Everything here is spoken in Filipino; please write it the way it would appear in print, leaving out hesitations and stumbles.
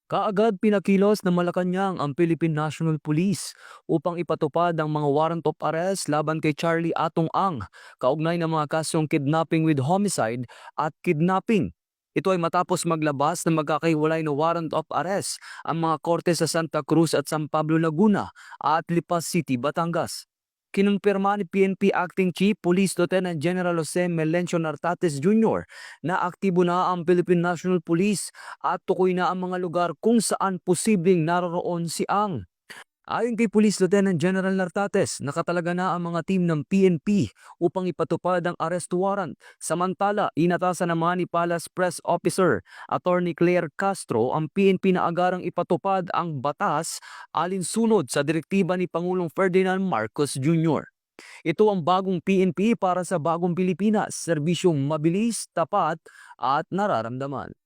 Kaagad pinakilos ng Malacanang ang Philippine National Police upang ipatupad ang mga warrant of arrest laban kay Charlie Atong Ang, kaugnay ng mga kasong kidnapping with homicide at kidnapping. Ito ay matapos maglabas ng magkakahiwalay na warrant of arrest ang mga korte sa Santa Cruz at San Pablo, Laguna at Lipas City, Batangas. Kinumpirma ni PNP Acting Chief Police Lieutenant General Jose Melencio Nartates Jr. na aktibo na ang Philippine National Police at tukoy na ang mga lugar kung saan posibleng naroroon si Ang. Ayon kay Police Lieutenant General Nartates, nakatalaga na ang mga team ng PNP upang ipatupad ang arrest warrant. Samantala, inatasan naman ni Palace Press Officer Attorney Claire Castro ang PNP na agarang ipatupad ang batas alinsunod sa direktiba ni Pangulong Ferdinand Marcos Jr. Ito ang bagong PNP para sa bagong Pilipinas, serbisyong mabilis, tapat at nararamdaman.